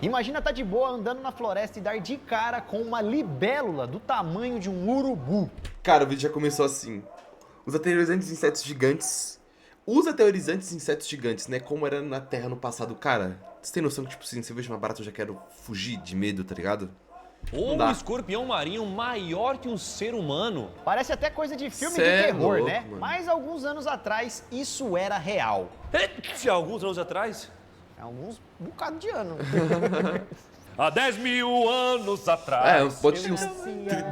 Imagina tá de boa andando na floresta e dar de cara com uma libélula do tamanho de um urubu. Cara, o vídeo já começou assim. Os aterrorizantes insetos gigantes. Os aterrorizantes insetos gigantes, né? Como era na Terra no passado. Cara, você tem noção que, tipo assim, se eu vejo uma barata eu já quero fugir de medo, tá ligado? Ou um escorpião marinho maior que um ser humano. Parece até coisa de filme de Cê é terror, louco, né? mano. Mas alguns anos atrás isso era real. Alguns anos atrás. Alguns bocado de ano. Há 10 mil anos atrás. Pode ter uns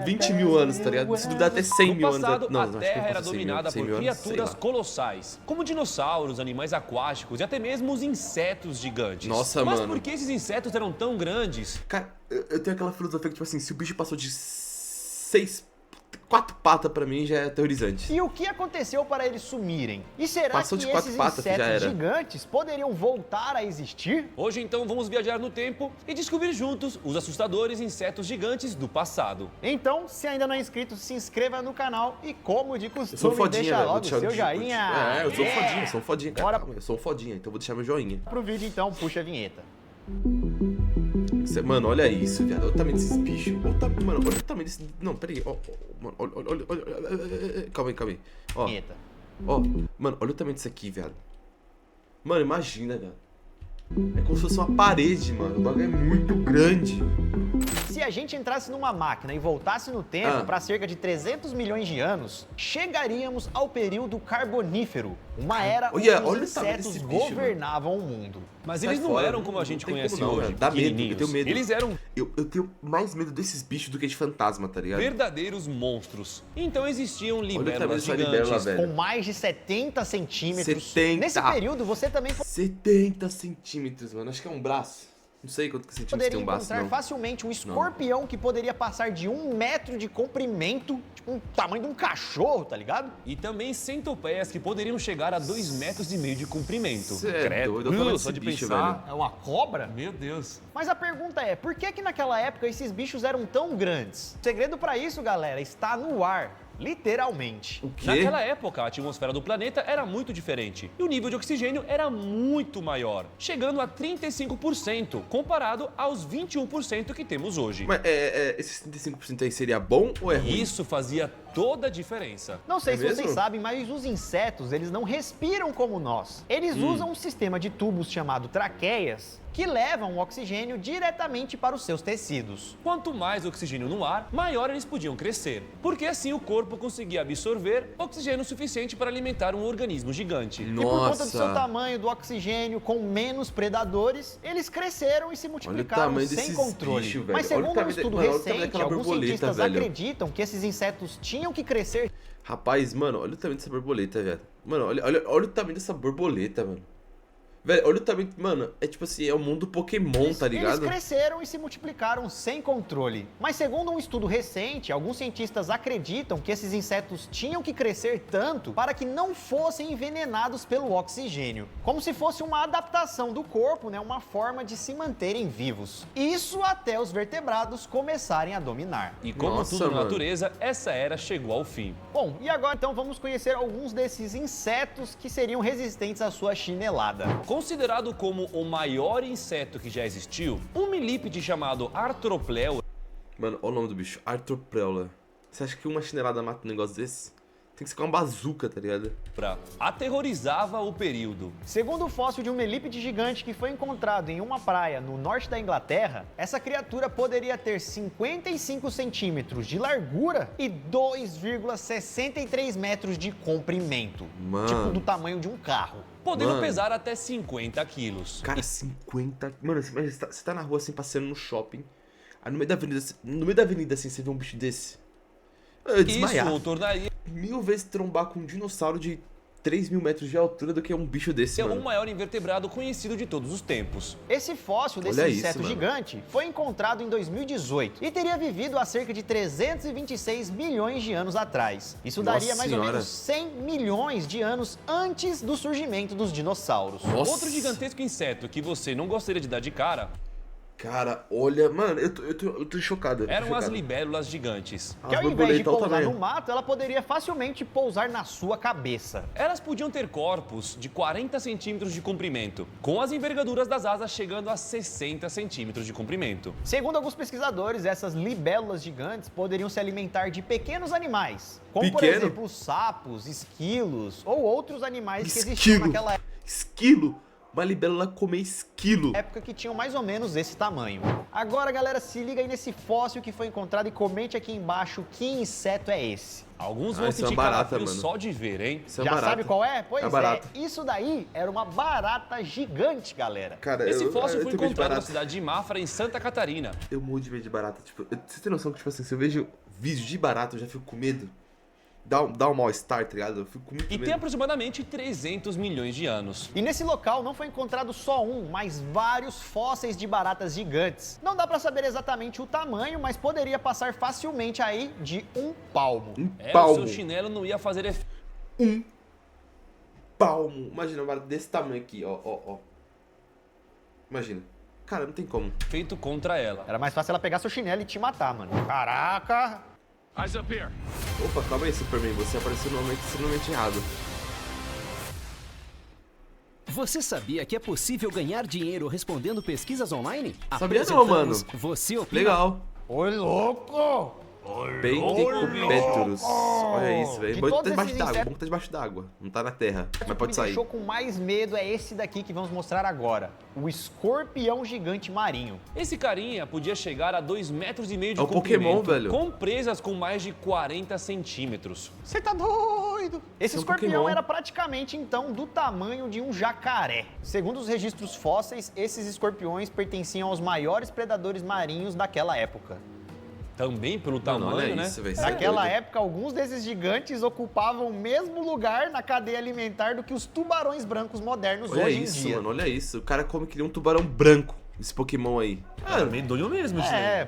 20 mil anos, tá ligado? Se duvidar até 100 No mil anos. passado, Não, a acho que Terra não era passa 100 mil, dominada 100 por mil anos, sei criaturas lá. colossais, como dinossauros, animais aquáticos e até mesmo os insetos gigantes. Nossa, Mas mano. por que esses insetos eram tão grandes? Cara, eu tenho aquela filosofia que, tipo assim, se o bicho passou de 4 patas pra mim, já é aterrorizante. E o que aconteceu para eles sumirem? E será Passou que de 4 esses patas, já insetos era. gigantes poderiam voltar a existir? Hoje então vamos viajar no tempo e descobrir juntos os assustadores insetos gigantes do passado. Então, se ainda não é inscrito, se inscreva no canal e, como de Eu sou um costume, fodinha, deixa velho. Vou logo o deixar seu o joinha. É, eu sou um fodinha, sou um fodinha, cara. Bora Calma, eu sou um fodinha, então vou deixar meu joinha. pro vídeo, então, puxa a vinheta. Mano, olha isso, viado. Olha o tamanho desses bichos. Mano, olha o tamanho desse. Não, peraí. Mano, olha. Calma aí. Ó, Vinheta. mano, olha o tamanho disso aqui, viado. Mano, imagina, velho. É como se fosse uma parede, mano. O bagulho é muito grande. Se a gente entrasse numa máquina e voltasse no tempo para cerca de 300 milhões de anos, chegaríamos ao período Carbonífero, uma era onde Olha os o tamanho insetos desse bicho, governavam o mundo. Mas Sai eles não fora, eram como a não gente tem conhece como não, hoje, velho. Dá medo, eu pequenininhos. tenho medo. Eles eram Eu tenho mais medo desses bichos do que de fantasma, tá ligado? verdadeiros monstros. Então existiam tamanho libélulas dessa libélula, gigantes. velho. Com mais de 70 centímetros. 70. Nesse período, você também 70 centímetros, mano. Acho que é um braço. Não sei quanto que centímetros poderia tem um braço, encontrar não. facilmente um escorpião que poderia passar de 1 metro de comprimento, tipo um tamanho de um cachorro, tá ligado? E também centopeias que poderiam chegar a 2,5 metros de comprimento. Cê é doido, olha o tamanho Só desse de bicho, pensar. É uma cobra? Meu Deus. Mas a pergunta é, por que naquela época esses bichos eram tão grandes? O segredo pra isso, galera, está no ar. Literalmente. O quê? Naquela época, a atmosfera do planeta era muito diferente e o nível de oxigênio era muito maior, chegando a 35%, comparado aos 21% que temos hoje. Mas esses 35% aí seria bom ou é ruim? Isso fazia toda a diferença. Não sei É se mesmo? vocês sabem, mas os insetos, eles não respiram como nós. Eles usam um sistema de tubos chamado traqueias, que levam o oxigênio diretamente para os seus tecidos. Quanto mais oxigênio no ar, maior eles podiam crescer, porque assim o corpo conseguia absorver oxigênio suficiente para alimentar um organismo gigante. E por conta do seu tamanho, do oxigênio, com menos predadores, eles cresceram e se multiplicaram tamanho sem desses controle. bichos, velho. Mas Olha o segundo um tamanho estudo mano, olha o tamanho recente, daquela alguns borboleta, cientistas velho. acreditam que esses insetos tinham que crescer Rapaz, mano, olha o tamanho dessa borboleta, velho. Mano, olha o tamanho dessa borboleta, mano. Velho, olha o tamanho. Mano, é tipo assim, é o mundo Pokémon, tá ligado? Eles cresceram e se multiplicaram sem controle. Mas segundo um estudo recente, alguns cientistas acreditam que esses insetos tinham que crescer tanto para que não fossem envenenados pelo oxigênio. Como se fosse uma adaptação do corpo, né? Uma forma de se manterem vivos. Isso até os vertebrados começarem a dominar. E como Nossa, tudo na mano. natureza, essa era chegou ao fim. Bom, e agora então vamos conhecer alguns desses insetos que seriam resistentes à sua chinelada. Considerado como o maior inseto que já existiu, um milípede chamado Arthropleura Mano, olha o nome do bicho. Arthropreula. Você acha que uma chinelada mata um negócio desse? Tem que ser com uma bazuca, tá ligado? aterrorizava o período. Segundo o fóssil de um melípede gigante que foi encontrado em uma praia no norte da Inglaterra, essa criatura poderia ter 55 centímetros de largura e 2,63 metros de comprimento. Mano. Tipo do tamanho de um carro. Podendo Mano. pesar até 50 quilos. Cara, 50. Mano, você tá na rua assim, passeando no shopping. Aí no meio da avenida assim, você vê um bicho desse. Eu ia desmaiar. Isso o tornaria 1000 vezes trombar com um dinossauro de 3.000 metros de altura do que um bicho desse, o mano. maior invertebrado conhecido de todos os tempos. Esse fóssil desse Olha isso, inseto mano. gigante foi encontrado em 2018 e teria vivido há cerca de 326 milhões de anos atrás. Isso Nossa daria mais ou Senhora. menos 100 milhões de anos antes do surgimento dos dinossauros. Nossa. Outro gigantesco inseto que você não gostaria de dar de cara Cara, olha, mano, eu tô chocado. Eram as libélulas gigantes. Que ao invés de pousar no mato, ela poderia facilmente pousar na sua cabeça. Elas podiam ter corpos de 40 centímetros de comprimento, com as envergaduras das asas chegando a 60 centímetros de comprimento. Segundo alguns pesquisadores, essas libélulas gigantes poderiam se alimentar de pequenos animais, como por exemplo sapos, esquilos ou outros animais que existiam naquela época. Esquilo? Uma libélula comer esquilo. Época que tinham mais ou menos esse tamanho. Agora, galera, se liga aí nesse fóssil que foi encontrado e comente aqui embaixo que inseto é esse. Alguns vão isso é sentir uma barata, calafrio mano. só de ver, hein? Isso é Já barata. sabe qual é? Pois É barata. isso daí era uma barata gigante, galera. Cara, Esse fóssil eu foi tenho medo de encontrado na barata. cidade de Mafra, em Santa Catarina. Eu morro de medo de barata. Tipo, você tem noção que, tipo assim, se eu vejo vídeo de barata, eu já fico com medo. Dá um mal-estar, tá ligado? Eu fico com muito E medo. tem aproximadamente 300 milhões de anos. E nesse local não foi encontrado só um, mas vários fósseis de baratas gigantes. Não dá pra saber exatamente o tamanho, mas poderia passar facilmente aí de um palmo. Um O palmo. seu chinelo não ia fazer efeito. Um palmo. Imagina uma barata desse tamanho aqui, ó. Imagina. Cara, não tem como. Feito contra ela. Era mais fácil ela pegar seu chinelo e te matar, mano. Caraca! Eyes up here. Opa, calma aí, Superman. Você apareceu no momento extremamente errado. Você sabia que é possível ganhar dinheiro respondendo pesquisas online? Sabia não, mano. Você opina? Legal. Oi, louco! Pentecopéturos. Olha isso, velho. De Bom que tá todos debaixo esses d'água. insetos- Bom que tá debaixo d'água. Não tá na terra. Mas O que pode me sair. deixou com mais medo é esse daqui que vamos mostrar agora. O escorpião gigante marinho. Esse carinha podia chegar a 2,5 metros de É um Pokémon, comprimento, velho. com presas com mais de 40 centímetros. Você tá doido? Esse É um escorpião Pokémon. era praticamente, então, do tamanho de um jacaré. Segundo os registros fósseis, esses escorpiões pertenciam aos maiores predadores marinhos daquela época. Também pelo Mano, tamanho, olha né? isso, velho. Naquela Você é doido. época, alguns desses gigantes ocupavam o mesmo lugar na cadeia alimentar do que os tubarões brancos modernos Olha hoje isso, em dia. mano. Olha isso. O cara come que nem um tubarão branco. Esse Pokémon aí. medonho mesmo,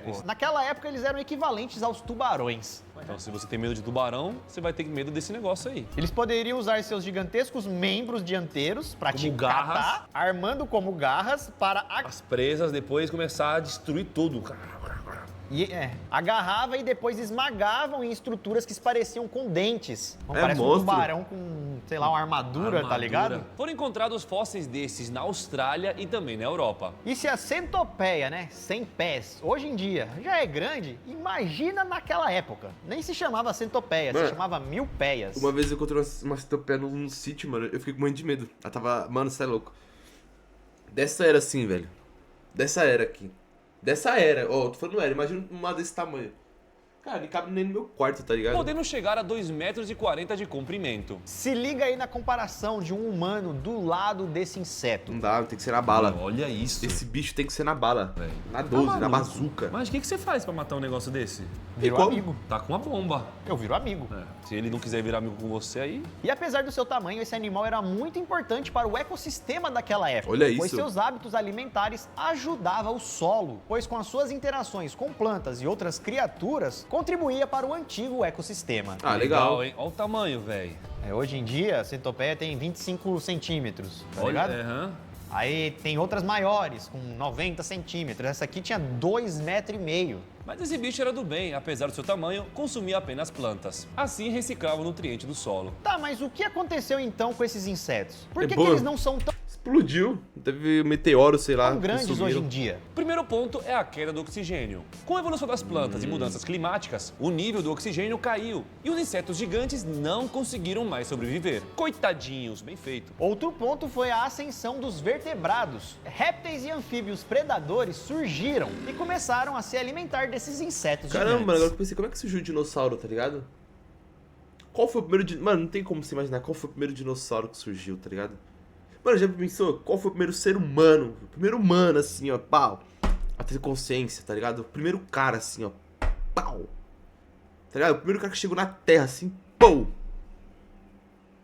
Pô. Naquela época eles eram equivalentes aos tubarões. Então, se você tem medo de tubarão, você vai ter medo desse negócio aí. Eles poderiam usar seus gigantescos membros dianteiros para te Como garras. catar, armando como garras para As presas depois começar a destruir tudo. agarrava e depois esmagavam em estruturas que se pareciam com dentes. Então, É parece um monstro. tubarão com, sei lá, uma armadura, tá ligado? Foram encontrados fósseis desses na Austrália e também na Europa. E se a centopeia, né, 100 pés, hoje em dia já é grande, imagina naquela época. Nem se chamava centopeia, Mano, se chamava milpeias. Uma vez eu encontrei uma centopeia num sítio, mano. Eu fiquei com muito de medo. Ela tava... Mano, você é louco. Dessa era assim, velho. Dessa era aqui. Dessa era. Ó, tô falando era. Imagina uma desse tamanho. Cara, não cabe nem no meu quarto, tá ligado? Podendo chegar a 2,40 metros de comprimento. Se liga aí na comparação de um humano do lado desse inseto. Não dá, tem que ser na bala. Olha isso. Esse bicho tem que ser na bala. Velho. Na 12, na maluco. bazuca. Mas o que você faz pra matar um negócio desse? Virou como? amigo. Tá com uma bomba. Eu viro amigo. Se ele não quiser virar amigo com você aí... E apesar do seu tamanho, esse animal era muito importante para o ecossistema daquela época. Olha Pois isso. seus hábitos alimentares ajudavam o solo, pois com as suas interações com plantas e outras criaturas, contribuía para o antigo ecossistema. Ah, legal. hein? Olha o tamanho, velho. Hoje em dia, a centopeia tem 25 centímetros, tá ligado? aham. Aí tem outras maiores, com 90 centímetros. Essa aqui tinha 2,5 metros. Mas esse bicho era do bem, apesar do seu tamanho, consumia apenas plantas. Assim reciclava o nutriente do solo. Tá, mas o que aconteceu então com esses insetos? Por que, boa. que eles não são tão Explodiu. Teve um meteoro, sei lá. grandes que hoje sumiram. em dia? O primeiro ponto é a queda do oxigênio. Com a evolução das plantas e mudanças climáticas, o nível do oxigênio caiu e os insetos gigantes não conseguiram mais sobreviver. Coitadinhos, bem feito. Outro ponto foi a ascensão dos vertebrados. Répteis e anfíbios predadores surgiram e começaram a se alimentar desses insetos Caramba, mano, agora gigantes. que eu pensei, como é que surgiu o dinossauro, tá ligado? Qual foi o primeiro... Mano, não tem como você imaginar qual foi o primeiro dinossauro que surgiu, tá ligado? Mano, já pensou qual foi o primeiro ser humano? O primeiro humano, assim, ó, pau. A ter consciência, tá ligado? O primeiro cara, assim, ó, pau. Tá ligado? O primeiro cara que chegou na Terra, assim, pau.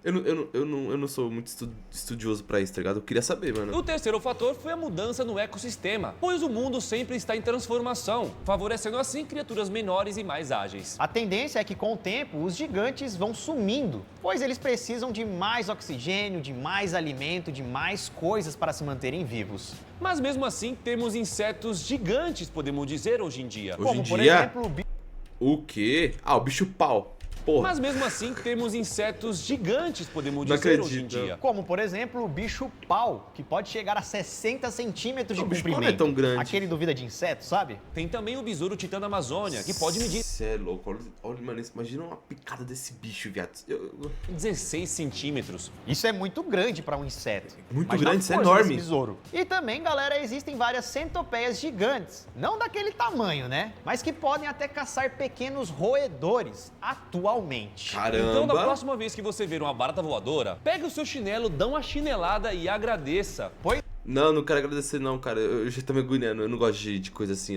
Eu não sou muito estudioso pra isso, tá ligado? Eu queria saber, mano. O terceiro fator foi a mudança no ecossistema, pois o mundo sempre está em transformação, favorecendo assim criaturas menores e mais ágeis. A tendência é que com o tempo os gigantes vão sumindo, pois eles precisam de mais oxigênio, de mais alimento, de mais coisas para se manterem vivos. Mas mesmo assim temos insetos gigantes, podemos dizer, hoje em dia. Hoje Como em por dia? exemplo O quê? Ah, o bicho-pau. Porra. Mas mesmo assim temos insetos gigantes, podemos Não dizer, hoje em acredito. dia. Como, por exemplo, o bicho-pau, que pode chegar a 60 centímetros de O bicho-pau comprimento. não é tão grande. Aquele do vida de inseto, sabe? Tem também o besouro titã da Amazônia, que pode medir Cê é louco. Olha, mano, imagina uma picada desse bicho, viado. 16 centímetros. Isso é muito grande para um inseto. Muito Imagina grande, a isso é força enorme. desse besouro. E também, galera, existem várias centopeias gigantes. Não daquele tamanho, né? Mas que podem até caçar pequenos roedores atualmente. Caramba. Então, da próxima vez que você ver uma barata voadora, pega o seu chinelo, dá uma chinelada e agradeça. Não quero agradecer não, cara. Eu já tô me agoniando. Eu não gosto de coisa assim.